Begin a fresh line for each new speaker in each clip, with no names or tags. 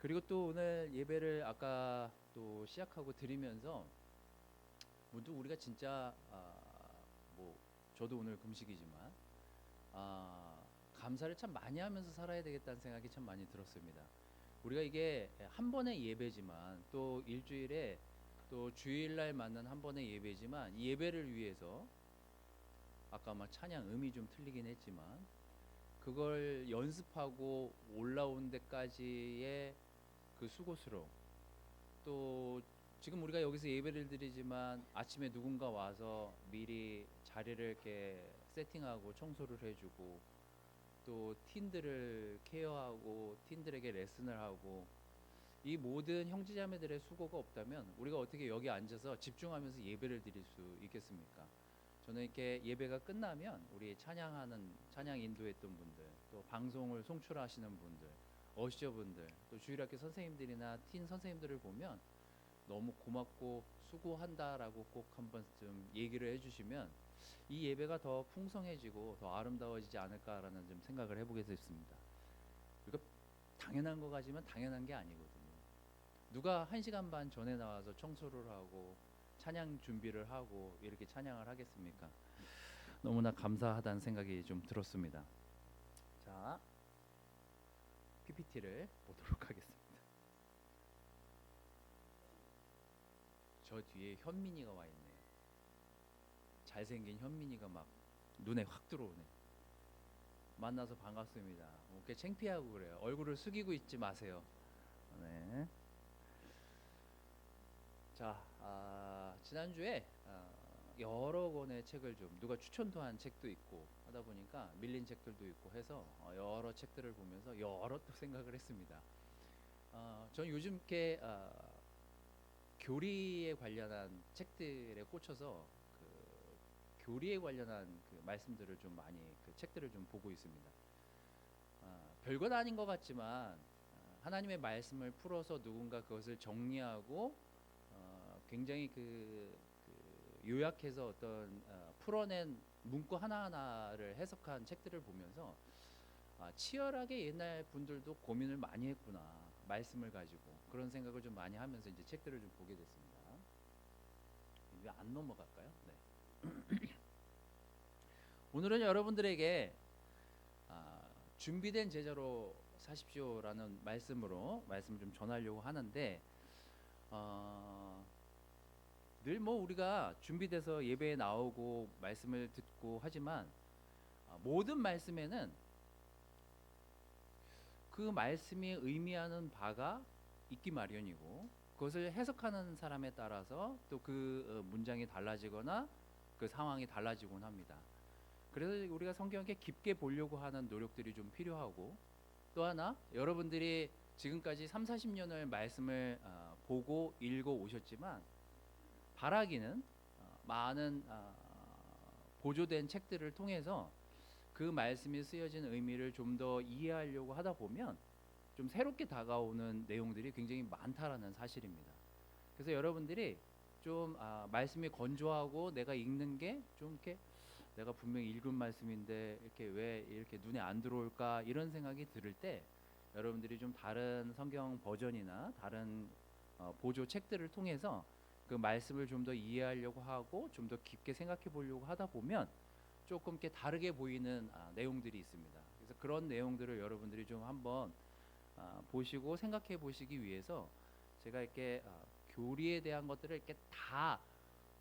그리고 또 오늘 예배를 아까 또 시작하고 드리면서 문득 우리가 진짜 뭐 저도 오늘 금식이지만 감사를 참 많이 하면서 살아야 되겠다는 생각이 참 많이 들었습니다. 우리가 이게 한 번의 예배지만 또 일주일에 또 주일날 맞는 한 번의 예배지만 이 예배를 위해서 아까 막 찬양 음이 좀 틀리긴 했지만 그걸 연습하고 올라온 데까지의 그 수고스러움, 또 지금 우리가 여기서 예배를 드리지만 아침에 누군가 와서 미리 자리를 이렇게 세팅하고 청소를 해주고 또 팀들을 케어하고 팀들에게 레슨을 하고 이 모든 형제자매들의 수고가 없다면 우리가 어떻게 여기 앉아서 집중하면서 예배를 드릴 수 있겠습니까? 저는 이렇게 예배가 끝나면 우리 찬양하는 찬양 인도했던 분들, 또 방송을 송출하시는 분들, 어시저분들, 또 주일학교 선생님들이나 팀 선생님들을 보면 너무 고맙고 수고한다라고 꼭 한번 좀 얘기를 해주시면 이 예배가 더 풍성해지고 더 아름다워지지 않을까라는 좀 생각을 해보게 됐습니다. 이거 당연한 것 같지만 당연한 게 아니거든요. 누가 1시간 반 전에 나와서 청소를 하고 찬양 준비를 하고 이렇게 찬양을 하겠습니까? 너무나 감사하다는 생각이 좀 들었습니다. 자, PPT를 보도록 하겠습니다. 저 뒤에 현민이가 와 있네요. 잘생긴 현민이가 막 눈에 확 들어오네. 만나서 반갑습니다. 이렇게 창피하고 그래요. 얼굴을 숙이고 있지 마세요. 네. 자, 지난주에 여러 권의 책을 좀 누가 추천도 한 책도 있고 하다 보니까 밀린 책들도 있고 해서 여러 책들을 보면서 여러 또 생각을 했습니다. 저는 요즘 이렇게 교리에 관련한 책들에 꽂혀서 그 교리에 관련한 그 말씀들을 좀 많이 그 책들을 좀 보고 있습니다. 별것 아닌 것 같지만 하나님의 말씀을 풀어서 누군가 그것을 정리하고 굉장히 그 요약해서 어떤 풀어낸 문구 하나하나를 해석한 책들을 보면서 치열하게 옛날 분들도 고민을 많이 했구나, 말씀을 가지고 그런 생각을 좀 많이 하면서 이제 책들을 좀 보게 됐습니다. 왜 안 넘어갈까요? 네. 오늘은 여러분들에게 준비된 제자로 사십시오라는 말씀으로 말씀을 좀 전하려고 하는데 늘 뭐 우리가 준비돼서 예배에 나오고 말씀을 듣고 하지만 모든 말씀에는 그 말씀이 의미하는 바가 있기 마련이고 그것을 해석하는 사람에 따라서 또 그 문장이 달라지거나 그 상황이 달라지곤 합니다. 그래서 우리가 성경에 깊게 보려고 하는 노력들이 좀 필요하고, 또 하나 여러분들이 지금까지 3, 40년을 말씀을 보고 읽어 오셨지만 바라기는 많은 보조된 책들을 통해서 그 말씀이 쓰여진 의미를 좀 더 이해하려고 하다 보면 좀 새롭게 다가오는 내용들이 굉장히 많다라는 사실입니다. 그래서 여러분들이 좀 말씀이 건조하고 내가 읽는 게 좀 이렇게 내가 분명히 읽은 말씀인데 이렇게 왜 이렇게 눈에 안 들어올까 이런 생각이 들을 때 여러분들이 좀 다른 성경 버전이나 다른 보조 책들을 통해서 그 말씀을 좀 더 이해하려고 하고 좀 더 깊게 생각해 보려고 하다 보면 조금 이렇게 다르게 보이는 내용들이 있습니다. 그래서 그런 내용들을 여러분들이 좀 한번 보시고 생각해 보시기 위해서 제가 이렇게 교리에 대한 것들을 이렇게 다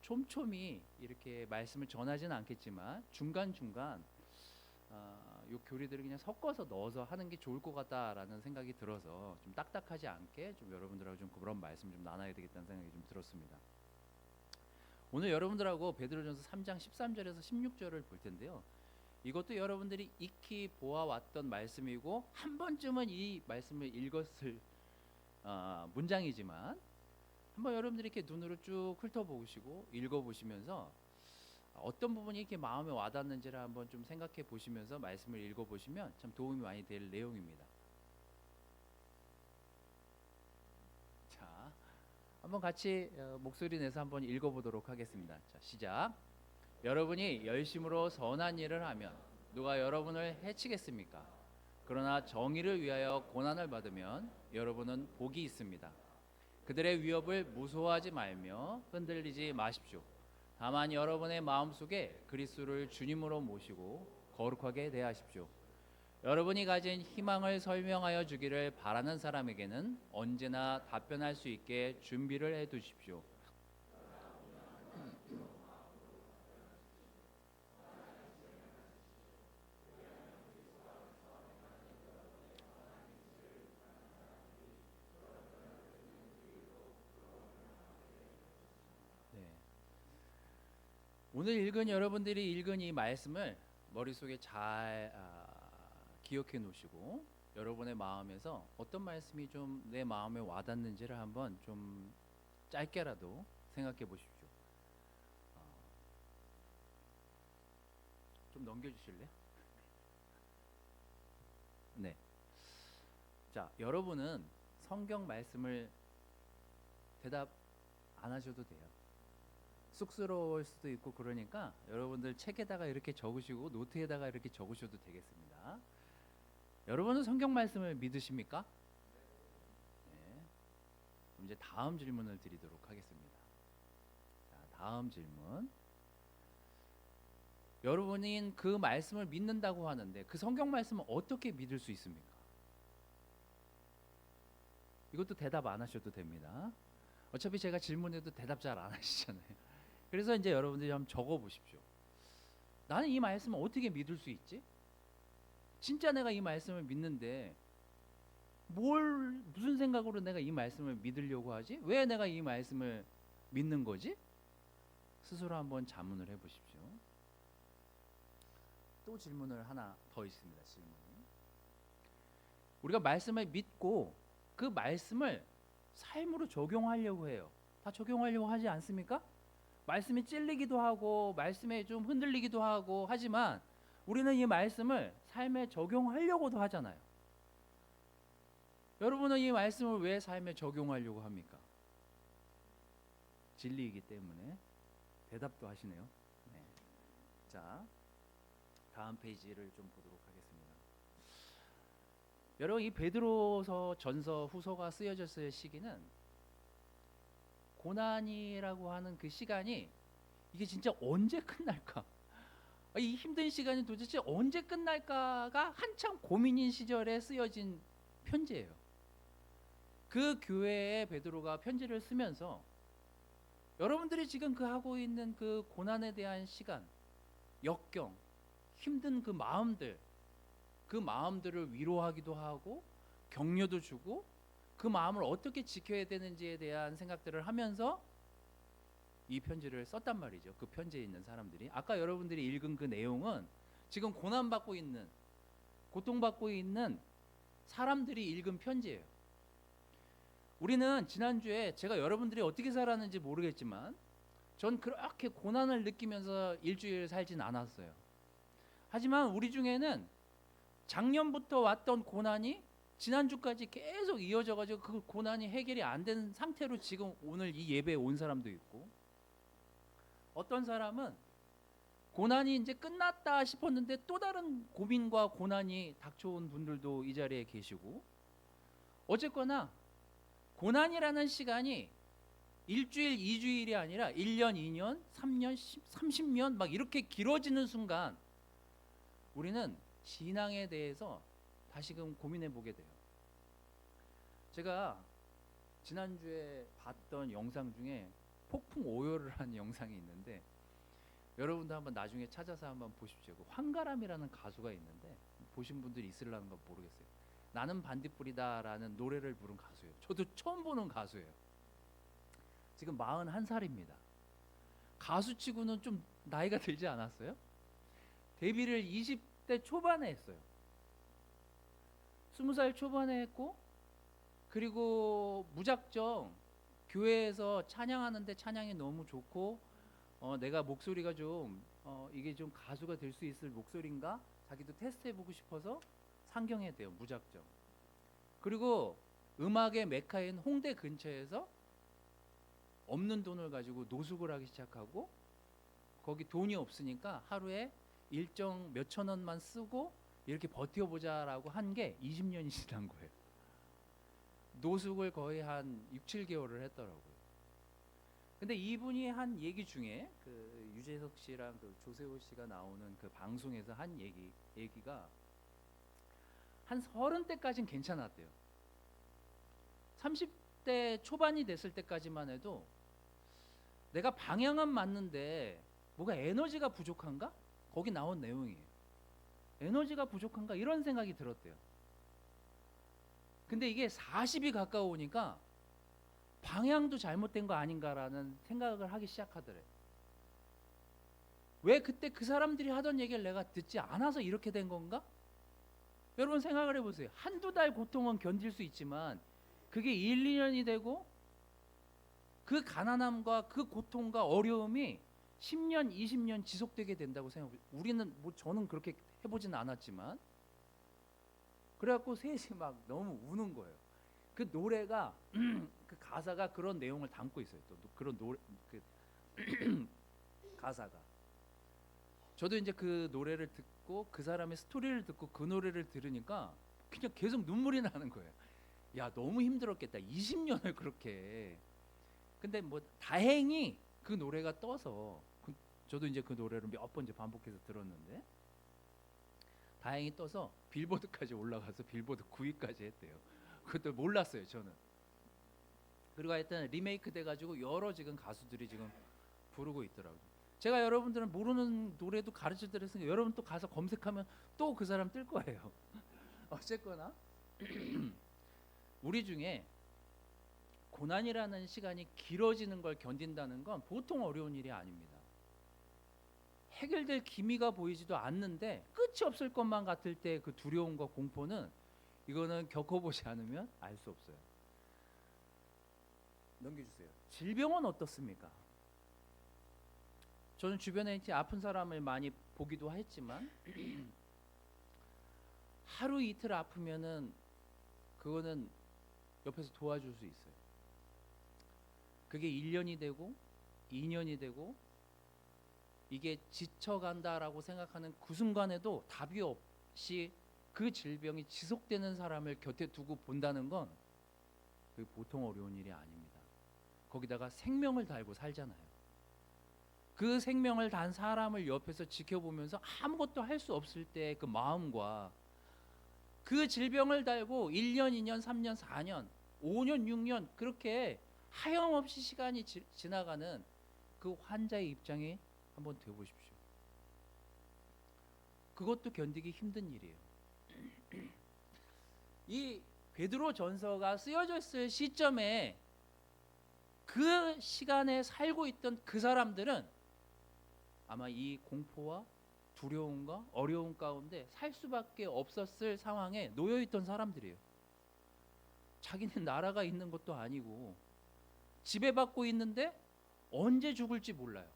촘촘히 이렇게 말씀을 전하지는 않겠지만 중간중간 요 교리들을 그냥 섞어서 넣어서 하는 게 좋을 것 같다라는 생각이 들어서 좀 딱딱하지 않게 좀 여러분들하고 좀 그런 말씀 좀 나눠야 되겠다는 생각이 좀 들었습니다. 오늘 여러분들하고 베드로전서 3장 13절에서 16절을 볼 텐데요. 이것도 여러분들이 익히 보아왔던 말씀이고 한 번쯤은 이 말씀을 읽었을 문장이지만 한번 여러분들이 이렇게 눈으로 쭉 훑어보시고 읽어보시면서 어떤 부분이 이렇게 마음에 와닿는지를 한번 좀 생각해 보시면서 말씀을 읽어보시면 참 도움이 많이 될 내용입니다. 자, 한번 같이 목소리 내서 한번 읽어보도록 하겠습니다. 자, 시작. 여러분이 열심으로 선한 일을 하면 누가 여러분을 해치겠습니까? 그러나 정의를 위하여 고난을 받으면 여러분은 복이 있습니다. 그들의 위협을 무서워하지 말며 흔들리지 마십시오. 다만 여러분의 마음속에 그리스도를 주님으로 모시고 거룩하게 대하십시오. 여러분이 가진 희망을 설명하여 주기를 바라는 사람에게는 언제나 답변할 수 있게 준비를 해 두십시오. 네. 오늘 여러분들이 읽은 이 말씀을 머릿속에 잘 기억해 놓으시고 여러분의 마음에서 어떤 말씀이 좀 내 마음에 와닿는지를 한번 좀 짧게라도 생각해 보십시오. 어, 좀 넘겨주실래요? 네. 자, 여러분은 성경 말씀을 대답 안 하셔도 돼요. 쑥스러울 수도 있고 그러니까 여러분들 책에다가 이렇게 적으시고 노트에다가 이렇게 적으셔도 되겠습니다. 여러분은 성경 말씀을 믿으십니까? 네. 그럼 이제 다음 질문을 드리도록 하겠습니다. 자, 다음 질문. 여러분이 그 말씀을 믿는다고 하는데 그 성경 말씀을 어떻게 믿을 수 있습니까? 이것도 대답 안 하셔도 됩니다. 어차피 제가 질문해도 대답 잘 안 하시잖아요. 그래서 이제 여러분들이 한번 적어 보십시오. 나는 이 말씀을 어떻게 믿을 수 있지? 진짜 내가 이 말씀을 믿는데 무슨 생각으로 내가 이 말씀을 믿으려고 하지? 왜 내가 이 말씀을 믿는 거지? 스스로 한번 자문을 해 보십시오. 또 질문을 하나 더 있습니다. 질문이. 우리가 말씀을 믿고 그 말씀을 삶으로 적용하려고 해요. 다 적용하려고 하지 않습니까? 말씀이 찔리기도 하고 말씀에 좀 흔들리기도 하고 하지만 우리는 이 말씀을 삶에 적용하려고도 하잖아요. 여러분은 이 말씀을 왜 삶에 적용하려고 합니까? 진리이기 때문에. 대답도 하시네요. 네. 자, 다음 페이지를 좀 보도록 하겠습니다. 여러분, 이 베드로서, 전서, 후서가 쓰여졌을 시기는 고난이라고 하는 그 시간이 이게 진짜 언제 끝날까? 이 힘든 시간이 도대체 언제 끝날까가 한참 고민인 시절에 쓰여진 편지예요. 그 교회에 베드로가 편지를 쓰면서 여러분들이 지금 그 하고 있는 그 고난에 대한 시간, 역경, 힘든 그 마음들을 위로하기도 하고 격려도 주고 그 마음을 어떻게 지켜야 되는지에 대한 생각들을 하면서 이 편지를 썼단 말이죠. 그 편지에 있는 사람들이. 아까 여러분들이 읽은 그 내용은 지금 고난받고 있는, 고통받고 있는 사람들이 읽은 편지예요. 우리는 지난주에 제가 여러분들이 어떻게 살았는지 모르겠지만 전 그렇게 고난을 느끼면서 일주일 살진 않았어요. 하지만 우리 중에는 작년부터 왔던 고난이 지난주까지 계속 이어져가지고 그 고난이 해결이 안 된 상태로 지금 오늘 이 예배에 온 사람도 있고, 어떤 사람은 고난이 이제 끝났다 싶었는데 또 다른 고민과 고난이 닥쳐온 분들도 이 자리에 계시고, 어쨌거나 고난이라는 시간이 일주일, 2주일이 아니라 1년, 2년, 3년, 30년 막 이렇게 길어지는 순간 우리는 신앙에 대해서 다시금 고민해 보게 돼요. 제가 지난주에 봤던 영상 중에 폭풍 오열을 한 영상이 있는데 여러분도 한번 나중에 찾아서 한번 보십시오. 그 황가람이라는 가수가 있는데 보신 분들이 있으려는 건 모르겠어요. 나는 반딧불이다라는 노래를 부른 가수예요. 저도 처음 보는 가수예요. 지금 41살입니다. 가수치고는 좀 나이가 들지 않았어요? 데뷔를 20대 초반에 했어요. 20살 초반에 했고, 그리고 무작정 교회에서 찬양하는데 찬양이 너무 좋고 내가 목소리가 좀 이게 좀 가수가 될 수 있을 목소리인가? 자기도 테스트해보고 싶어서 상경해야 돼요. 무작정. 그리고 음악의 메카인 홍대 근처에서 없는 돈을 가지고 노숙을 하기 시작하고, 거기 돈이 없으니까 하루에 일정 몇천 원만 쓰고 이렇게 버텨보자라고 한 게 20년이 지난 거예요. 노숙을 거의 한 6, 7개월을 했더라고요. 근데 이분이 한 얘기 중에 그 유재석 씨랑 그 조세호 씨가 나오는 그 방송에서 한 얘기가 한 30대까지는 괜찮았대요. 30대 초반이 됐을 때까지만 해도 내가 방향은 맞는데 뭐가 에너지가 부족한가? 거기 나온 내용이에요. 에너지가 부족한가? 이런 생각이 들었대요. 근데 이게 40이 가까우니까 방향도 잘못된 거 아닌가라는 생각을 하기 시작하더래. 왜 그때 그 사람들이 하던 얘기를 내가 듣지 않아서 이렇게 된 건가? 여러분 생각을 해보세요. 한두 달 고통은 견딜 수 있지만 그게 1, 2년이 되고 그 가난함과 그 고통과 어려움이 10년, 20년 지속되게 된다고 생각해요. 우리는 뭐 저는 그렇게 해보진 않았지만 그래갖고 셋이 막 너무 우는 거예요. 그 노래가 그 가사가 그런 내용을 담고 있어요. 또 그런 노래 그 가사가. 저도 이제 그 노래를 듣고 그 사람의 스토리를 듣고 그 노래를 들으니까 그냥 계속 눈물이 나는 거예요. 야, 너무 힘들었겠다. 20년을 그렇게. 근데 뭐 다행히 그 노래가 떠서 저도 이제 그 노래를 몇 번 이제 반복해서 들었는데 다행히 떠서 빌보드까지 올라가서 빌보드 9위까지 했대요. 그것도 몰랐어요, 저는. 그리고 하여튼 리메이크 돼가지고 여러 지금 가수들이 지금 부르고 있더라고요. 제가 여러분들은 모르는 노래도 가르쳐 드렸으니까 여러분 또 가서 검색하면 또 그 사람 뜰 거예요. 어쨌거나 우리 중에 고난이라는 시간이 길어지는 걸 견딘다는 건 보통 어려운 일이 아닙니다. 해결될 기미가 보이지도 않는데 끝이 없을 것만 같을 때 그 두려움과 공포는 이거는 겪어보지 않으면 알 수 없어요. 넘겨주세요. 질병은 어떻습니까? 저는 주변에 이제 아픈 사람을 많이 보기도 했지만 하루 이틀 아프면은 그거는 옆에서 도와줄 수 있어요. 그게 1년이 되고 2년이 되고 이게 지쳐간다라고 생각하는 그 순간에도 답이 없이 그 질병이 지속되는 사람을 곁에 두고 본다는 건 그게 보통 어려운 일이 아닙니다. 거기다가 생명을 달고 살잖아요. 그 생명을 단 사람을 옆에서 지켜보면서 아무것도 할 수 없을 때 그 마음과 그 질병을 달고 1년, 2년, 3년, 4년, 5년, 6년 그렇게 하염없이 시간이 지나가는 그 환자의 입장에 한번 되어보십시오. 그것도 견디기 힘든 일이에요. 이 베드로 전서가 쓰여졌을 시점에 그 시간에 살고 있던 그 사람들은 아마 이 공포와 두려움과 어려움 가운데 살 수밖에 없었을 상황에 놓여 있던 사람들이에요. 자기는 나라가 있는 것도 아니고 지배받고 있는데 언제 죽을지 몰라요.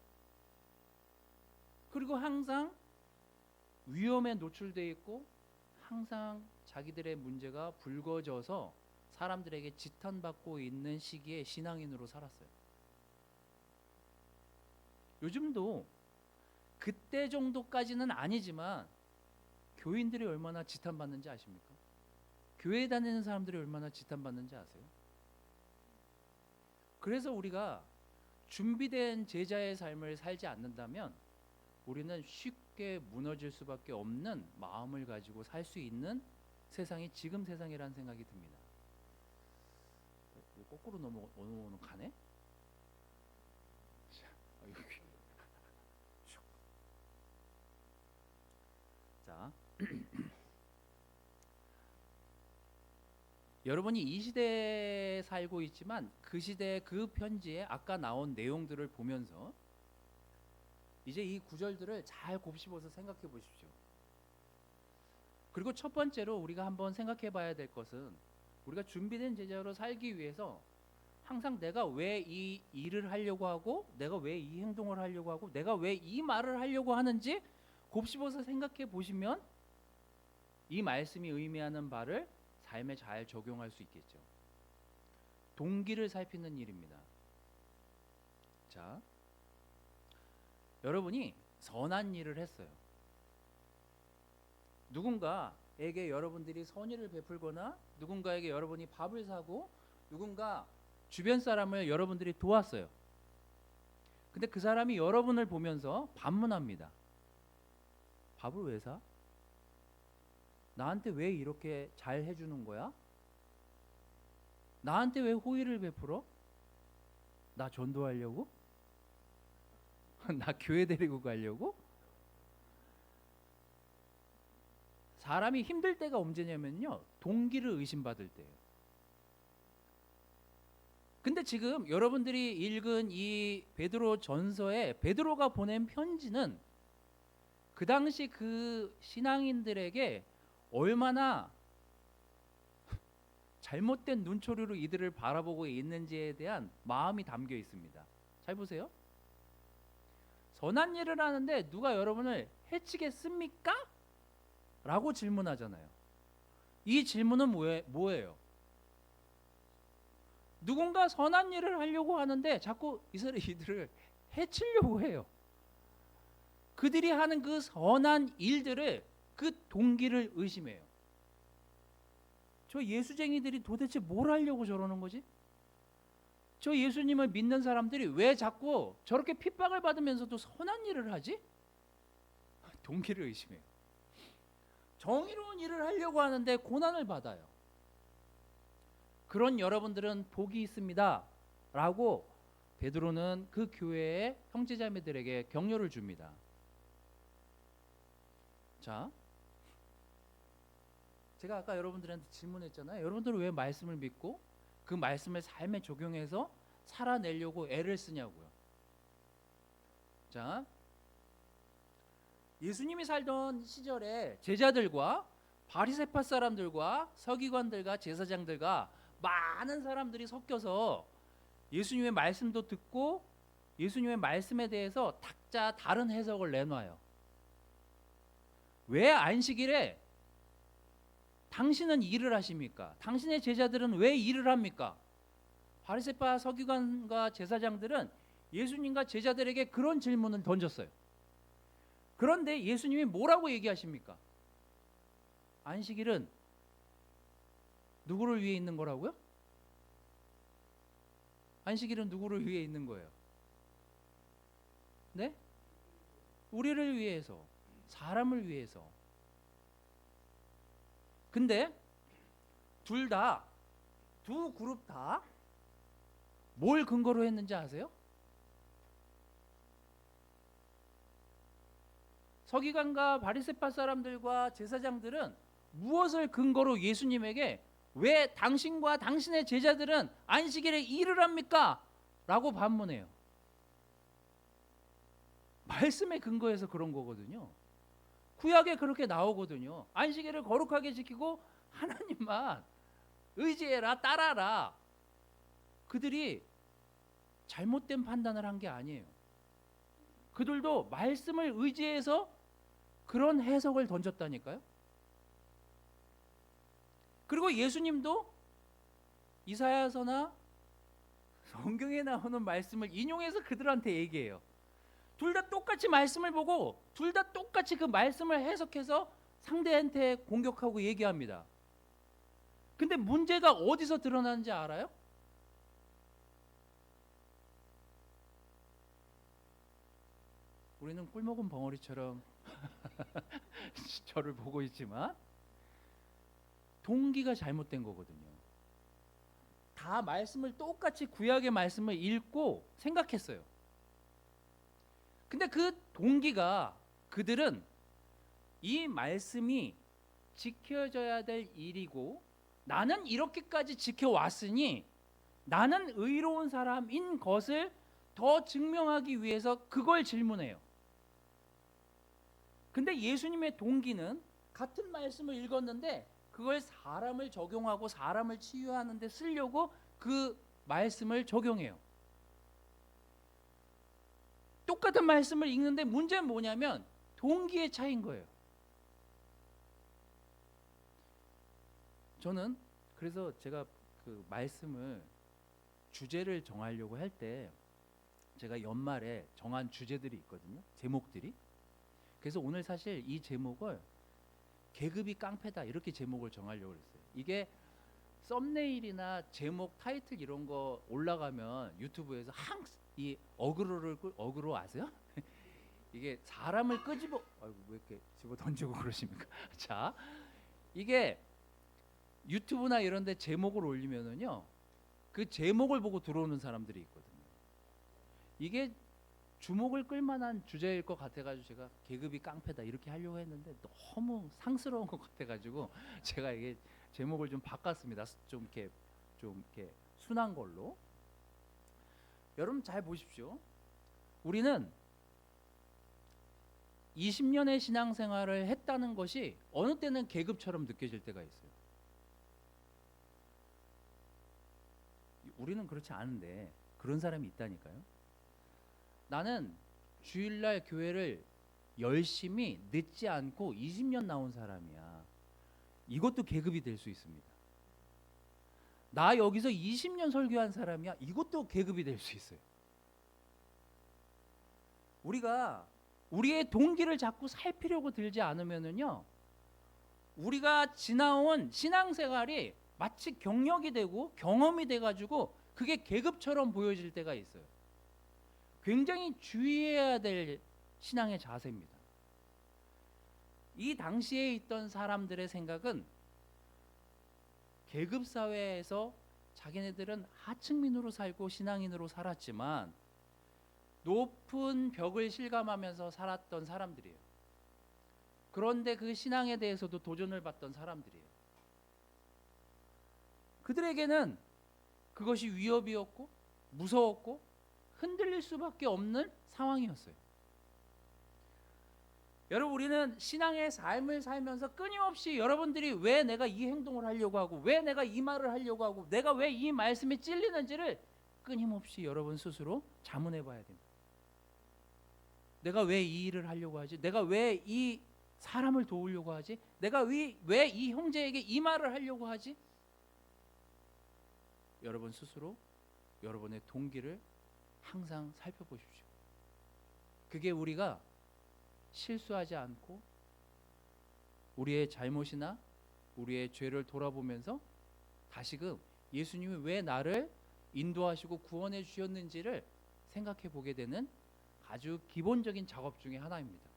그리고 항상 위험에 노출되어 있고 항상 자기들의 문제가 불거져서 사람들에게 지탄받고 있는 시기에 신앙인으로 살았어요. 요즘도 그때 정도까지는 아니지만 교인들이 얼마나 지탄받는지 아십니까? 교회 다니는 사람들이 얼마나 지탄받는지 아세요? 그래서 우리가 준비된 제자의 삶을 살지 않는다면 우리는 쉽게 무너질 수밖에 없는 마음을 가지고 살 수 있는 세상이 지금 세상이라는 생각이 듭니다. 거꾸로 넘어오는 가네? 자, 여러분이 이 시대에 살고 있지만 그 시대 그 편지에 아까 나온 내용들을 보면서 이제 이 구절들을 잘 곱씹어서 생각해 보십시오. 그리고 첫 번째로 우리가 한번 생각해 봐야 될 것은 우리가 준비된 제자로 살기 위해서 항상 내가 왜 이 일을 하려고 하고 내가 왜 이 행동을 하려고 하고 내가 왜 이 말을 하려고 하는지 곱씹어서 생각해 보시면 이 말씀이 의미하는 바를 삶에 잘 적용할 수 있겠죠. 동기를 살피는 일입니다. 자, 여러분이 선한 일을 했어요. 누군가에게 여러분들이 선의를 베풀거나 누군가에게 여러분이 밥을 사고 누군가 주변 사람을 여러분들이 도왔어요. 근데 그 사람이 여러분을 보면서 반문합니다. 밥을 왜 사? 나한테 왜 이렇게 잘 해주는 거야? 나한테 왜 호의를 베풀어? 나 전도하려고? 나 교회 데리고 가려고? 사람이 힘들 때가 언제냐면요, 동기를 의심받을 때예요. 근데 지금 여러분들이 읽은 이 베드로 전서에 베드로가 보낸 편지는 그 당시 그 신앙인들에게 얼마나 잘못된 눈초리로 이들을 바라보고 있는지에 대한 마음이 담겨 있습니다. 잘 보세요. 선한 일을 하는데 누가 여러분을 해치겠습니까? 라고 질문하잖아요. 이 질문은 뭐예요? 누군가 선한 일을 하려고 하는데 자꾸 이들을 해치려고 해요. 그들이 하는 그 선한 일들을, 그 동기를 의심해요. 저 예수쟁이들이 도대체 뭘 하려고 저러는 거지? 저 예수님을 믿는 사람들이 왜 자꾸 저렇게 핍박을 받으면서도 선한 일을 하지? 동기를 의심해요. 정의로운 일을 하려고 하는데 고난을 받아요. 그런 여러분들은 복이 있습니다 라고 베드로는 그 교회의 형제자매들에게 격려를 줍니다. 자, 제가 아까 여러분들한테 질문했잖아요. 여러분들은 왜 말씀을 믿고 그 말씀을 삶에 적용해서 살아내려고 애를 쓰냐고요. 자, 예수님이 살던 시절에 제자들과 바리새파 사람들과 서기관들과 제사장들과 많은 사람들이 섞여서 예수님의 말씀도 듣고 예수님의 말씀에 대해서 각자 다른 해석을 내놔요. 왜 안식일에 당신은 일을 하십니까? 당신의 제자들은 왜 일을 합니까? 바리새파 서기관과 제사장들은 예수님과 제자들에게 그런 질문을 던졌어요. 그런데 예수님이 뭐라고 얘기하십니까? 안식일은 누구를 위해 있는 거라고요? 안식일은 누구를 위해 있는 거예요? 네? 우리를 위해서, 사람을 위해서. 근데 두 그룹 다 뭘 근거로 했는지 아세요? 서기관과 바리새파 사람들과 제사장들은 무엇을 근거로 예수님에게 왜 당신과 당신의 제자들은 안식일에 일을 합니까? 라고 반문해요. 말씀에 근거해서 그런 거거든요. 구약에 그렇게 나오거든요. 안식일을 거룩하게 지키고 하나님만 의지해라, 따라라. 그들이 잘못된 판단을 한 게 아니에요. 그들도 말씀을 의지해서 그런 해석을 던졌다니까요. 그리고 예수님도 이사야서나 성경에 나오는 말씀을 인용해서 그들한테 얘기해요. 둘 다 똑같이 말씀을 보고 둘 다 똑같이 그 말씀을 해석해서 상대한테 공격하고 얘기합니다. 근데 문제가 어디서 드러나는지 알아요? 우리는 꿀먹은 벙어리처럼 저를 보고 있지만 동기가 잘못된 거거든요. 다 말씀을 똑같이 구약의 말씀을 읽고 생각했어요. 근데 그 동기가 그들은 이 말씀이 지켜져야 될 일이고 나는 이렇게까지 지켜왔으니 나는 의로운 사람인 것을 더 증명하기 위해서 그걸 질문해요. 근데 예수님의 동기는 같은 말씀을 읽었는데 그걸 사람을 적용하고 사람을 치유하는 데 쓰려고 그 말씀을 적용해요. 똑같은 말씀을 읽는데 문제는 뭐냐면 동기의 차이인 거예요. 저는 그래서 제가 그 말씀을 주제를 정하려고 할 때 제가 연말에 정한 주제들이 있거든요. 제목들이. 그래서 오늘 사실 이 제목을 계급이 깡패다 이렇게 제목을 정하려고 했어요. 이게 썸네일이나 제목, 타이틀 이런 거 올라가면 유튜브에서 이 어그로 아세요? 이게 사람을 끄집어 아이고 왜 이렇게 집어 던지고 그러십니까? 자, 이게 유튜브나 이런 데 제목을 올리면은요. 그 제목을 보고 들어오는 사람들이 있거든요. 이게 주목을 끌만한 주제일 것 같아가지고 제가 계급이 깡패다 이렇게 하려고 했는데 너무 상스러운 것 같아가지고 제가 이게 제목을 좀 바꿨습니다. 좀 이렇게 순한 걸로. 여러분 잘 보십시오. 우리는 20년의 신앙생활을 했다는 것이 어느 때는 계급처럼 느껴질 때가 있어요. 우리는 그렇지 않은데 그런 사람이 있다니까요. 나는 주일날 교회를 열심히 늦지 않고 20년 나온 사람이야. 이것도 계급이 될 수 있습니다. 나 여기서 20년 설교한 사람이야. 이것도 계급이 될 수 있어요. 우리가 우리의 동기를 자꾸 살피려고 들지 않으면은요, 우리가 지나온 신앙생활이 마치 경력이 되고 경험이 돼가지고 그게 계급처럼 보여질 때가 있어요. 굉장히 주의해야 될 신앙의 자세입니다. 이 당시에 있던 사람들의 생각은 계급 사회에서 자기네들은 하층민으로 살고 신앙인으로 살았지만 높은 벽을 실감하면서 살았던 사람들이에요. 그런데 그 신앙에 대해서도 도전을 받던 사람들이에요. 그들에게는 그것이 위협이었고 무서웠고 흔들릴 수밖에 없는 상황이었어요. 여러분, 우리는 신앙의 삶을 살면서 끊임없이 여러분들이 왜 내가 이 행동을 하려고 하고 왜 내가 이 말을 하려고 하고 내가 왜 이 말씀에 찔리는지를 끊임없이 여러분 스스로 자문해 봐야 됩니다. 내가 왜 이 일을 하려고 하지? 내가 왜 이 사람을 도우려고 하지? 내가 왜 이 형제에게 이 말을 하려고 하지? 여러분 스스로 여러분의 동기를 항상 살펴보십시오. 그게 우리가 실수하지 않고 우리의 잘못이나 우리의 죄를 돌아보면서 다시금 예수님이 왜 나를 인도하시고 구원해 주셨는지를 생각해 보게 되는 아주 기본적인 작업 중에 하나입니다.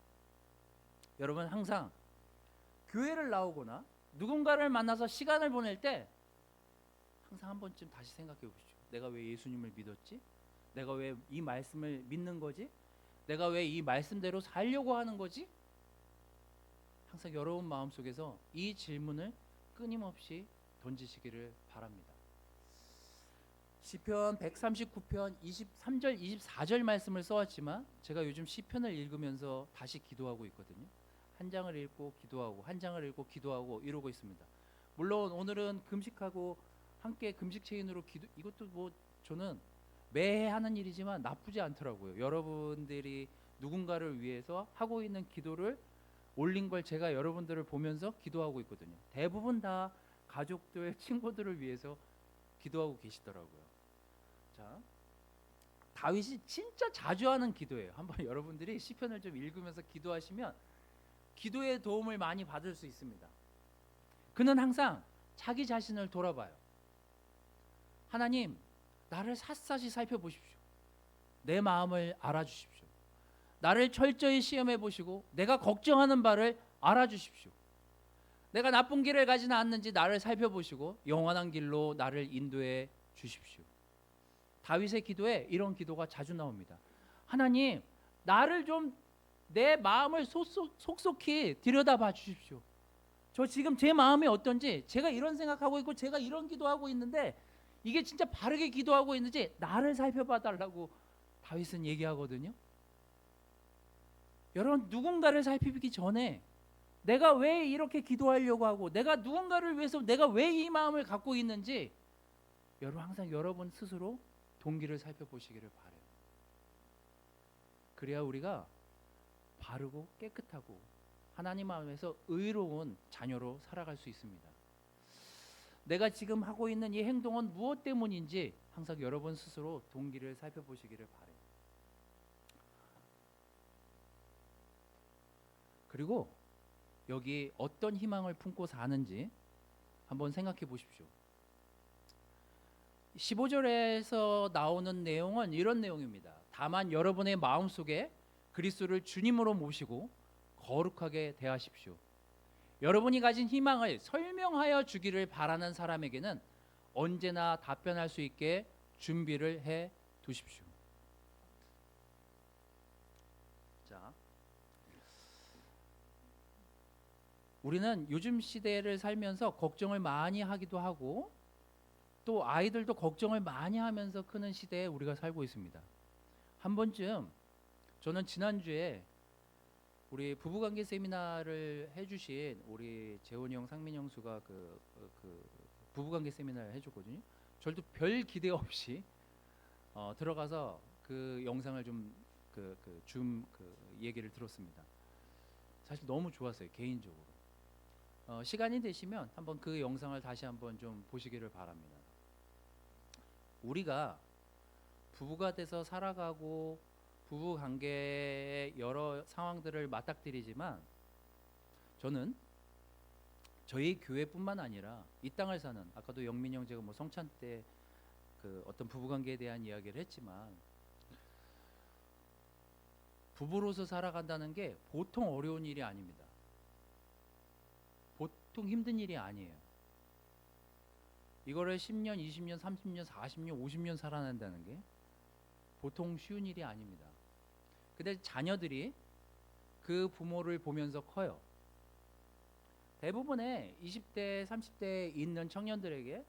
여러분 항상 교회를 나오거나 누군가를 만나서 시간을 보낼 때 항상 한 번쯤 다시 생각해 보십시오. 내가 왜 예수님을 믿었지? 내가 왜 이 말씀을 믿는 거지? 내가 왜 이 말씀대로 살려고 하는 거지? 항상 여러분 마음속에서 이 질문을 끊임없이 던지시기를 바랍니다. 시편 139편 23절 24절 말씀을 써왔지만 제가 요즘 시편을 읽으면서 다시 기도하고 있거든요. 한 장을 읽고 기도하고 한 장을 읽고 기도하고 이러고 있습니다. 물론 오늘은 금식하고 함께 금식 체인으로 기도, 이것도 뭐 저는 매해 하는 일이지만 나쁘지 않더라고요. 여러분들이 누군가를 위해서 하고 있는 기도를 올린 걸 제가 여러분들을 보면서 기도하고 있거든요. 대부분 다 가족들, 친구들을 위해서 기도하고 계시더라고요. 자, 다윗이 진짜 자주 하는 기도예요. 한번 여러분들이 시편을 좀 읽으면서 기도하시면 기도의 도움을 많이 받을 수 있습니다. 그는 항상 자기 자신을 돌아봐요. 하나님, 나를 샅샅이 살펴보십시오. 내 마음을 알아주십시오. 나를 철저히 시험해 보시고 내가 걱정하는 바를 알아주십시오. 내가 나쁜 길을 가지는 않는지 나를 살펴보시고 영원한 길로 나를 인도해 주십시오. 다윗의 기도에 이런 기도가 자주 나옵니다. 하나님, 나를 좀 내 마음을 속속히 들여다봐 주십시오. 저 지금 제 마음이 어떤지, 제가 이런 생각하고 있고 제가 이런 기도하고 있는데 이게 진짜 바르게 기도하고 있는지 나를 살펴봐 달라고 다윗은 얘기하거든요. 여러분, 누군가를 살피기 전에 내가 왜 이렇게 기도하려고 하고 내가 누군가를 위해서 내가 왜 이 마음을 갖고 있는지 여러분 항상 여러분 스스로 동기를 살펴보시기를 바라요. 그래야 우리가 바르고 깨끗하고 하나님 마음에서 의로운 자녀로 살아갈 수 있습니다. 내가 지금 하고 있는 이 행동은 무엇 때문인지 항상 여러분 스스로 동기를 살펴보시기를 바라요. 그리고 여기 어떤 희망을 품고 사는지 한번 생각해 보십시오. 15절에서 나오는 내용은 이런 내용입니다. 다만 여러분의 마음속에 그리스도를 주님으로 모시고 거룩하게 대하십시오. 여러분이 가진 희망을 설명하여 주기를 바라는 사람에게는 언제나 답변할 수 있게 준비를 해 두십시오. 자, 우리는 요즘 시대를 살면서 걱정을 많이 하기도 하고 또 아이들도 걱정을 많이 하면서 크는 시대에 우리가 살고 있습니다. 한 번쯤 저는 지난주에 우리 부부관계 세미나를 해주신 우리 재훈이 형, 상민 형수가 그 부부관계 세미나를 해줬거든요. 저도 별 기대 없이 들어가서 그 영상을 좀 얘기를 들었습니다. 사실 너무 좋았어요, 개인적으로. 시간이 되시면 한번 그 영상을 다시 한번 좀 보시기를 바랍니다. 우리가 부부가 돼서 살아가고 부부 관계의 여러 상황들을 맞닥뜨리지만 저는 저희 교회뿐만 아니라 이 땅을 사는, 아까도 영민 형제가 뭐 성찬 때 그 어떤 부부 관계에 대한 이야기를 했지만 부부로서 살아간다는 게 보통 어려운 일이 아닙니다. 보통 힘든 일이 아니에요. 이거를 10년, 20년, 30년, 40년, 50년 살아낸다는 게 보통 쉬운 일이 아닙니다. 근데 자녀들이 그 부모를 보면서 커요. 대부분의 20대, 30대에 있는 청년들에게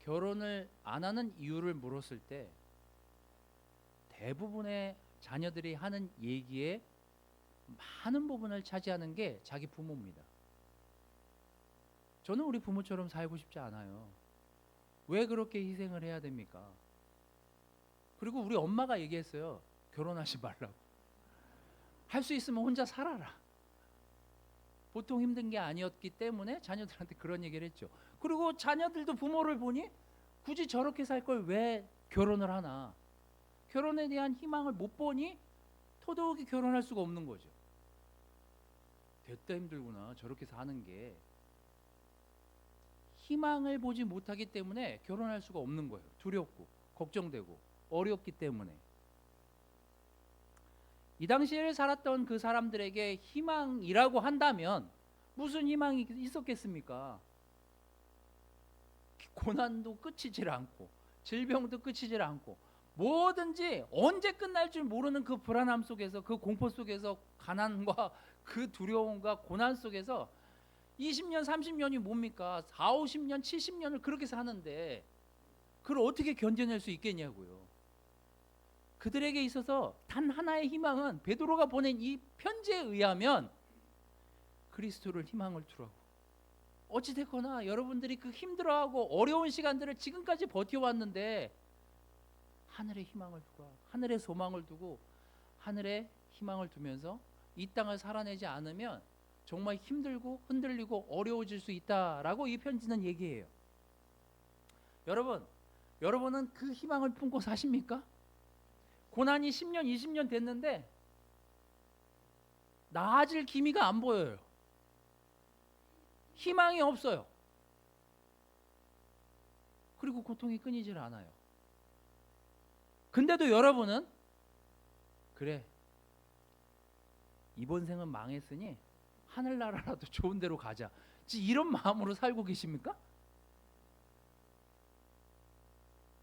결혼을 안 하는 이유를 물었을 때 대부분의 자녀들이 하는 얘기에 많은 부분을 차지하는 게 자기 부모입니다. 저는 우리 부모처럼 살고 싶지 않아요. 왜 그렇게 희생을 해야 됩니까? 그리고 우리 엄마가 얘기했어요. 결혼하지 말라고. 할 수 있으면 혼자 살아라. 보통 힘든 게 아니었기 때문에 자녀들한테 그런 얘기를 했죠. 그리고 자녀들도 부모를 보니 굳이 저렇게 살 걸 왜 결혼을 하나. 결혼에 대한 희망을 못 보니 더더욱이 결혼할 수가 없는 거죠. 됐다 힘들구나. 저렇게 사는 게. 희망을 보지 못하기 때문에 결혼할 수가 없는 거예요. 두렵고 걱정되고 어렵기 때문에. 이 당시에 살았던 그 사람들에게 희망이라고 한다면 무슨 희망이 있었겠습니까? 고난도 끝이질 않고 질병도 끝이질 않고 뭐든지 언제 끝날 줄 모르는 그 불안함 속에서, 그 공포 속에서, 가난과 그 두려움과 고난 속에서 20년, 30년이 뭡니까? 4, 50년, 70년을 그렇게 사는데 그걸 어떻게 견뎌낼 수 있겠냐고요. 그들에게 있어서 단 하나의 희망은 베드로가 보낸 이 편지에 의하면 그리스도를 희망을 두라고. 어찌됐거나 여러분들이 그 힘들어하고 어려운 시간들을 지금까지 버텨왔는데 하늘의 희망을 두라. 하늘의 소망을 두고 하늘의 희망을 두면서 이 땅을 살아내지 않으면 정말 힘들고 흔들리고 어려워질 수 있다라고 이 편지는 얘기해요. 여러분은 그 희망을 품고 사십니까? 고난이 10년, 20년 됐는데 나아질 기미가 안 보여요. 희망이 없어요. 그리고 고통이 끊이질 않아요. 근데도 여러분은 그래, 이번 생은 망했으니 하늘나라라도 좋은 데로 가자, 이런 마음으로 살고 계십니까?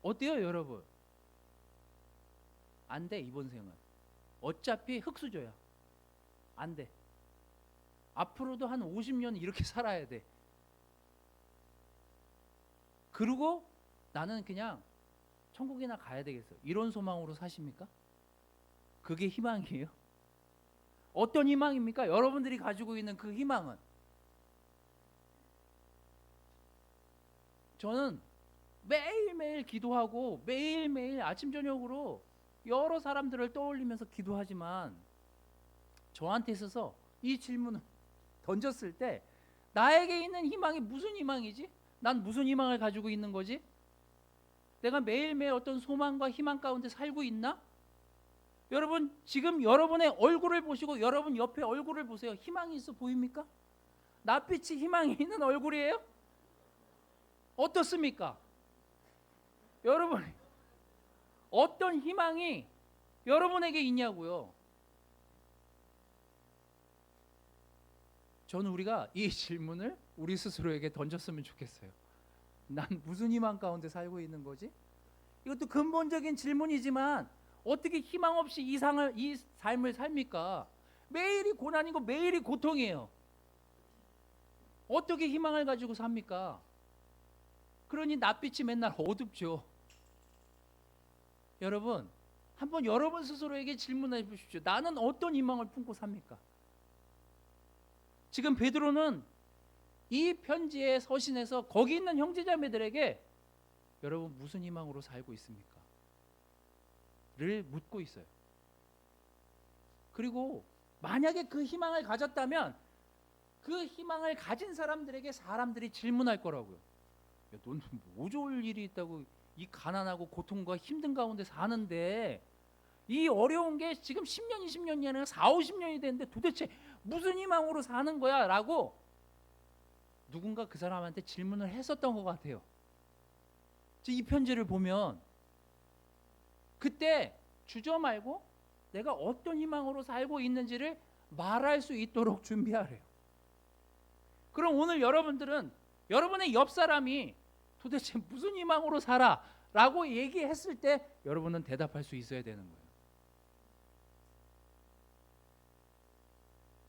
어때요 여러분? 안 돼. 이번 생은 어차피 흙수저야. 안 돼. 앞으로도 한 50년 이렇게 살아야 돼. 그리고 나는 그냥 천국이나 가야 되겠어, 이런 소망으로 사십니까? 그게 희망이에요? 어떤 희망입니까? 여러분들이 가지고 있는 그 희망은. 저는 매일매일 기도하고 매일매일 아침 저녁으로 여러 사람들을 떠올리면서 기도하지만 저한테 있어서 이 질문을 던졌을 때 나에게 있는 희망이 무슨 희망이지? 난 무슨 희망을 가지고 있는 거지? 내가 매일매일 어떤 소망과 희망 가운데 살고 있나? 여러분 지금 여러분의 얼굴을 보시고 여러분 옆에 얼굴을 보세요. 희망이 있어 보입니까? 낯빛이 희망이 있는 얼굴이에요? 어떻습니까? 여러분 어떤 희망이 여러분에게 있냐고요. 저는 우리가 이 질문을 우리 스스로에게 던졌으면 좋겠어요. 난 무슨 희망 가운데 살고 있는 거지? 이것도 근본적인 질문이지만 어떻게 희망 없이 이 삶을 삽니까? 매일이 고난이고 매일이 고통이에요. 어떻게 희망을 가지고 삽니까? 그러니 낯빛이 맨날 어둡죠. 여러분 한번 여러분 스스로에게 질문해 보십시오. 나는 어떤 희망을 품고 삽니까? 지금 베드로는 이 편지의 서신에서 거기 있는 형제자매들에게 여러분 무슨 희망으로 살고 있습니까? 를 묻고 있어요. 그리고 만약에 그 희망을 가졌다면 그 희망을 가진 사람들에게 사람들이 질문할 거라고요. 야, 너는 뭐 좋을 일이 있다고 이 가난하고 고통과 힘든 가운데 사는데 이 어려운 게 지금 10년, 20년이 아니라 4, 50년이 됐는데 도대체 무슨 희망으로 사는 거야? 라고 누군가 그 사람한테 질문을 했었던 것 같아요. 이 편지를 보면 그때 주저 말고 내가 어떤 희망으로 살고 있는지를 말할 수 있도록 준비하래요. 그럼 오늘 여러분들은 여러분의 옆 사람이 도대체 무슨 희망으로 살아? 라고 얘기했을 때 여러분은 대답할 수 있어야 되는 거예요.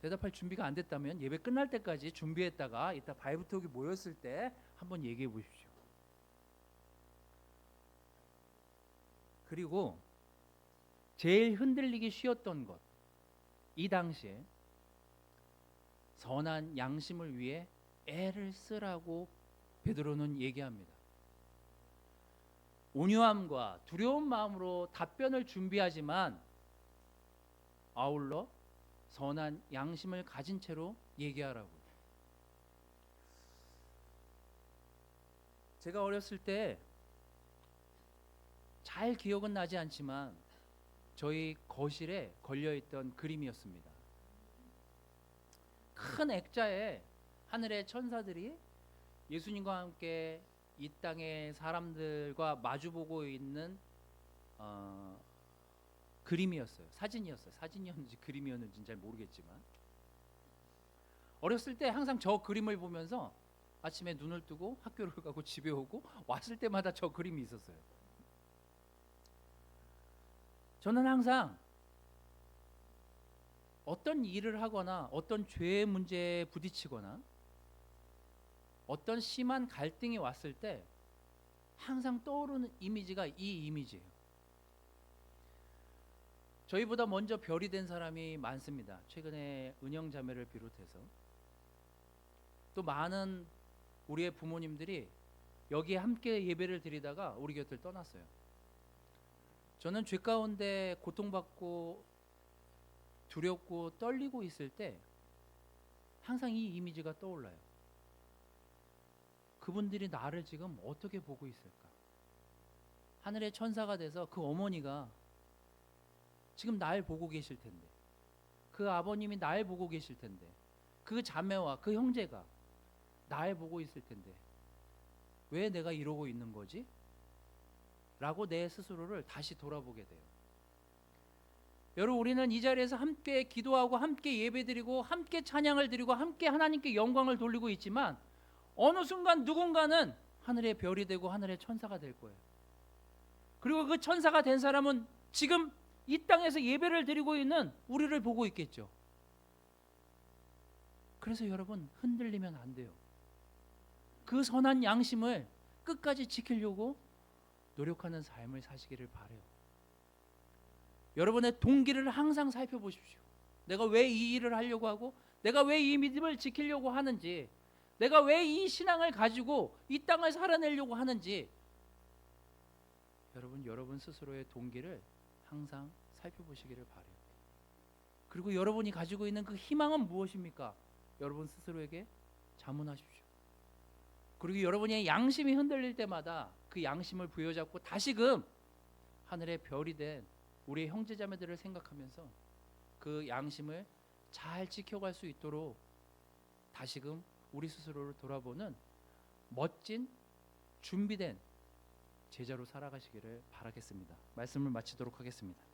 대답할 준비가 안 됐다면 예배 끝날 때까지 준비했다가 이따 바이브톡이 모였을 때 한번 얘기해 보십시오. 그리고 제일 흔들리기 쉬웠던 것, 이 당시에 선한 양심을 위해 애를 쓰라고 베드로는 얘기합니다. 온유함과 두려운 마음으로 답변을 준비하지만 아울러 선한 양심을 가진 채로 얘기하라고. 제가 어렸을 때 잘 기억은 나지 않지만 저희 거실에 걸려있던 그림이었습니다. 큰 액자에 하늘의 천사들이 예수님과 함께 이 땅의 사람들과 마주보고 있는 그림이었어요. 사진이었어요. 사진이었는지 그림이었는지 잘 모르겠지만 어렸을 때 항상 저 그림을 보면서 아침에 눈을 뜨고 학교를 가고 집에 오고 왔을 때마다 저 그림이 있었어요. 저는 항상 어떤 일을 하거나 어떤 죄의 문제에 부딪히거나 어떤 심한 갈등이 왔을 때 항상 떠오르는 이미지가 이 이미지예요. 저희보다 먼저 별이 된 사람이 많습니다. 최근에 은영 자매를 비롯해서 또 많은 우리의 부모님들이 여기에 함께 예배를 드리다가 우리 곁을 떠났어요. 저는 죄 가운데 고통받고 두렵고 떨리고 있을 때 항상 이 이미지가 떠올라요. 그분들이 나를 지금 어떻게 보고 있을까? 하늘의 천사가 돼서 그 어머니가 지금 날 보고 계실 텐데, 그 아버님이 날 보고 계실 텐데, 그 자매와 그 형제가 날 보고 있을 텐데 왜 내가 이러고 있는 거지? 라고 내 스스로를 다시 돌아보게 돼요. 여러분, 우리는 이 자리에서 함께 기도하고 함께 예배드리고 함께 찬양을 드리고 함께 하나님께 영광을 돌리고 있지만 어느 순간 누군가는 하늘의 별이 되고 하늘의 천사가 될 거예요. 그리고 그 천사가 된 사람은 지금 이 땅에서 예배를 드리고 있는 우리를 보고 있겠죠. 그래서 여러분, 흔들리면 안 돼요. 그 선한 양심을 끝까지 지키려고 노력하는 삶을 사시기를 바라요. 여러분의 동기를 항상 살펴보십시오. 내가 왜 이 일을 하려고 하고, 내가 왜 이 믿음을 지키려고 하는지, 내가 왜 이 신앙을 가지고 이 땅을 살아내려고 하는지, 여러분 스스로의 동기를 항상 살펴보시기를 바라요. 그리고 여러분이 가지고 있는 그 희망은 무엇입니까? 여러분 스스로에게 자문하십시오. 그리고 여러분의 양심이 흔들릴 때마다 그 양심을 부여잡고 다시금 하늘의 별이 된 우리 형제자매들을 생각하면서 그 양심을 잘 지켜갈 수 있도록 다시금 우리 스스로를 돌아보는 멋진 준비된 제자로 살아가시기를 바라겠습니다. 말씀을 마치도록 하겠습니다.